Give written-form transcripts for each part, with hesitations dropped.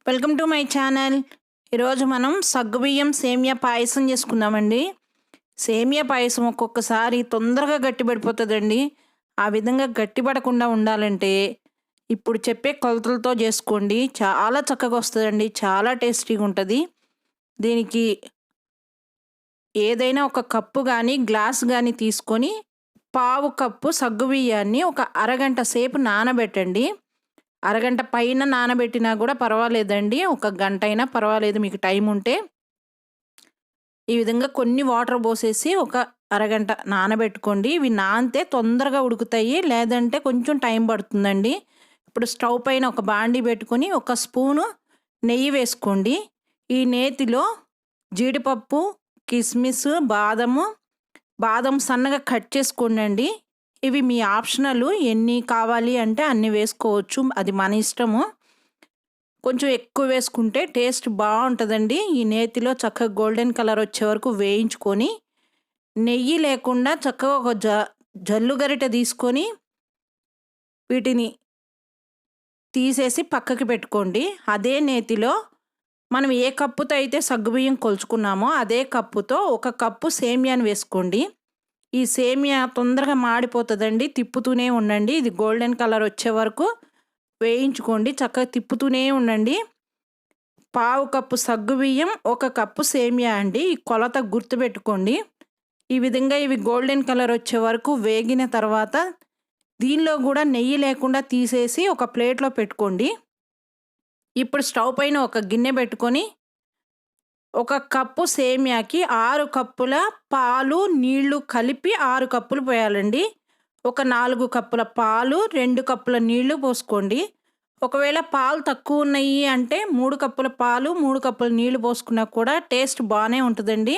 Welcome to my channel. ఈరోజు మనం సగ్గుబియ్యం సేమియా పాయసం చేసుకుందామండి. సేమియా పాయసం ఒక్కొక్కసారి తొందరగా గట్టిపడిపోతుందండి. ఆ విధంగా గట్టిపడకుండా ఉండాలంటే ఇప్పుడు చెప్పే కొలతలతో చేసుకోండి. చాలా చక్కగా వస్తుందండి, చాలా టేస్టీగా ఉంటుంది. దీనికి ఏదైనా ఒక కప్పు కానీ గ్లాస్ కానీ తీసుకొని పావు కప్పు సగ్గుబియ్యాన్ని ఒక అరగంట సేపు నానబెట్టండి. అరగంట పైన నానబెట్టినా కూడా పర్వాలేదండి, ఒక గంట అయినా పర్వాలేదు మీకు టైం ఉంటే. ఈ విధంగా కొన్ని వాటర్ పోసేసి ఒక అరగంట నానబెట్టుకోండి. ఇవి నానితే తొందరగా ఉడుకుతాయి, లేదంటే కొంచెం టైం పడుతుందండి. ఇప్పుడు స్టవ్ పైన ఒక బాండీ పెట్టుకొని ఒక స్పూను నెయ్యి వేసుకోండి. ఈ నేతిలో జీడిపప్పు, కిస్మిస్, బాదం సన్నగా కట్ చేసుకోండి. ఇవి మీ ఆప్షనల్, ఎన్ని కావాలి అంటే అన్ని వేసుకోవచ్చు, అది మన ఇష్టము. కొంచెం ఎక్కువ వేసుకుంటే టేస్ట్ బాగుంటుందండి. ఈ నేతిలో చక్కగా గోల్డెన్ కలర్ వచ్చే వరకు వేయించుకొని నెయ్యి లేకుండా చక్కగా ఒక జల్లు గరిటె తీసుకొని వీటిని తీసేసి పక్కకి పెట్టుకోండి. అదే నేతిలో మనం ఏ కప్పుతో అయితే సగ్గుబియ్యం కొలుచుకున్నామో అదే కప్పుతో ఒక కప్పు సేమియాని వేసుకోండి. ఈ సేమియా తొందరగా మాడిపోతుందండి, తిప్పుతూనే ఉండండి. ఇది గోల్డెన్ కలర్ వచ్చే వరకు వేయించుకోండి, చక్కగా తిప్పుతూనే ఉండండి. పావు కప్పు సగ్గుబియ్యం, ఒక కప్పు సేమియా అండి. ఈ కొలత గుర్తుపెట్టుకోండి. ఈ విధంగా ఇవి గోల్డెన్ కలర్ వచ్చే వరకు వేగిన తర్వాత దీనిలో కూడా నెయ్యి లేకుండా తీసేసి ఒక ప్లేట్లో పెట్టుకోండి. ఇప్పుడు స్టవ్ పైన ఒక గిన్నె పెట్టుకొని ఒక కప్పు సేమియాకి 6 కప్పుల పాలు, నీళ్లు కలిపి 6 కప్పులు పోయాలండి. ఒక 4 కప్పుల పాలు, 2 కప్పుల నీళ్లు పోసుకోండి. ఒకవేళ పాలు తక్కువ ఉన్నాయి అంటే 3 కప్పుల పాలు, 3 కప్పుల నీళ్లు పోసుకున్నా కూడా టేస్ట్ బాగానే ఉంటుందండి.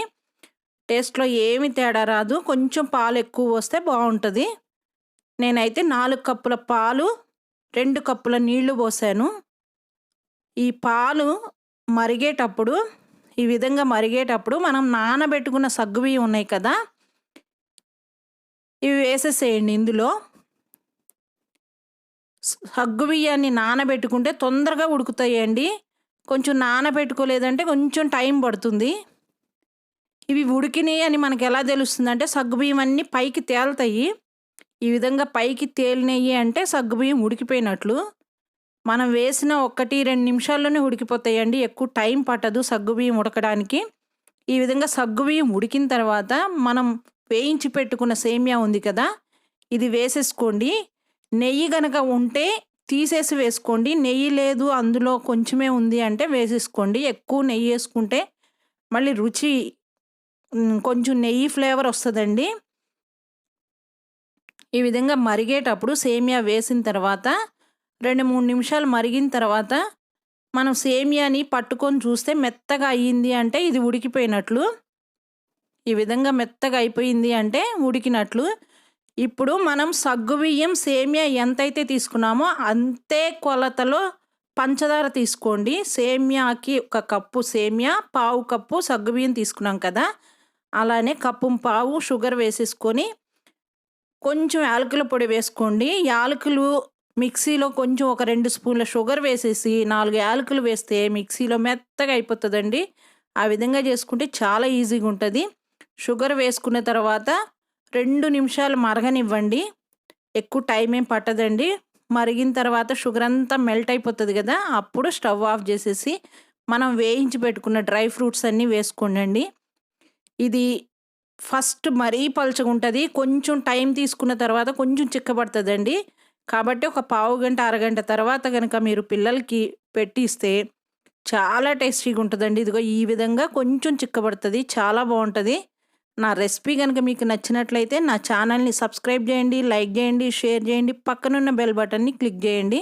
టేస్ట్లో ఏమి తేడా రాదు, కొంచెం పాలు ఎక్కువ వస్తే బాగుంటుంది. నేనైతే 4 కప్పుల పాలు, 2 కప్పుల నీళ్లు పోసాను. ఈ పాలు మరిగేటప్పుడు, ఈ విధంగా మరిగేటప్పుడు మనం నానబెట్టుకున్న సగ్గుబియ్యం ఉన్నాయి కదా, ఇవి వేసేసేయండి. ఇందులో సగ్గుబియ్యాన్ని నానబెట్టుకుంటే తొందరగా ఉడుకుతాయండి. కొంచెం నానబెట్టుకోలేదంటే కొంచెం టైం పడుతుంది. ఇవి ఉడికినాయి అని మనకు ఎలా తెలుస్తుంది అంటే సగ్గుబియ్యం అన్నీ పైకి తేలుతాయి. ఈ విధంగా పైకి తేలినాయి అంటే సగ్గుబియ్యం ఉడికిపోయినట్లు. మనం వేసిన 1-2 నిమిషాల్లోనే ఉడికిపోతాయండి, ఎక్కువ టైం పట్టదు సగ్గుబియ్యం ఉడకడానికి. ఈ విధంగా సగ్గుబియ్యం ఉడికిన తర్వాత మనం వేయించి పెట్టుకున్న సేమియా ఉంది కదా, ఇది వేసేసుకోండి. నెయ్యి కనుక ఉంటే తీసేసి వేసుకోండి, నెయ్యి లేదు అందులో కొంచెమే ఉంది అంటే వేసేసుకోండి. ఎక్కువ నెయ్యి వేసుకుంటే మళ్ళీ రుచి కొంచెం నెయ్యి ఫ్లేవర్ వస్తుందండి. ఈ విధంగా మరిగేటప్పుడు సేమియా వేసిన తర్వాత 2-3 నిమిషాలు మరిగిన తర్వాత మనం సేమియాని పట్టుకొని చూస్తే మెత్తగా అయ్యింది అంటే ఇది ఉడికిపోయినట్లు. ఈ విధంగా మెత్తగా అయిపోయింది అంటే ఉడికినట్లు. ఇప్పుడు మనం సగ్గుబియ్యం, సేమియా ఎంతైతే తీసుకున్నామో అంతే కొలతలో పంచదార తీసుకోండి. సేమియాకి 1 కప్పు సేమియా, పావు కప్పు సగ్గుబియ్యం తీసుకున్నాం కదా, అలానే కప్పు పావు షుగర్ వేసేసుకొని కొంచెం యాలకుల పొడి వేసుకోండి. యాలకులు మిక్సీలో కొంచెం ఒక 2 స్పూన్ల షుగర్ వేసేసి 4 యాలకులు వేస్తే మిక్సీలో మెత్తగా అయిపోతుందండి. ఆ విధంగా చేసుకుంటే చాలా ఈజీగా ఉంటుంది. షుగర్ వేసుకున్న తర్వాత 2 నిమిషాలు మరగనివ్వండి, ఎక్కువ టైం ఏం పట్టదండి. మరిగిన తర్వాత షుగర్ అంతా మెల్ట్ అయిపోతుంది కదా, అప్పుడు స్టవ్ ఆఫ్ చేసేసి మనం వేయించి పెట్టుకున్న డ్రై ఫ్రూట్స్ అన్నీ వేసుకోండి. ఇది ఫస్ట్ మరీ పలుచగా ఉంటుంది, కొంచెం టైం తీసుకున్న తర్వాత కొంచెం చిక్కబడుతుందండి. కాబట్టి ఒక పావు గంట, అరగంట తర్వాత కనుక మీరు పిల్లలకి పెట్టిస్తే చాలా టేస్టీగా ఉంటుందండి. ఇదిగో ఈ విధంగా కొంచెం చిక్కబడుతుంది, చాలా బాగుంటుంది. నా రెసిపీ కనుక మీకు నచ్చినట్లయితే నా ఛానల్ని సబ్స్క్రైబ్ చేయండి, లైక్ చేయండి, షేర్ చేయండి, పక్కనున్న బెల్ బటన్ని క్లిక్ చేయండి.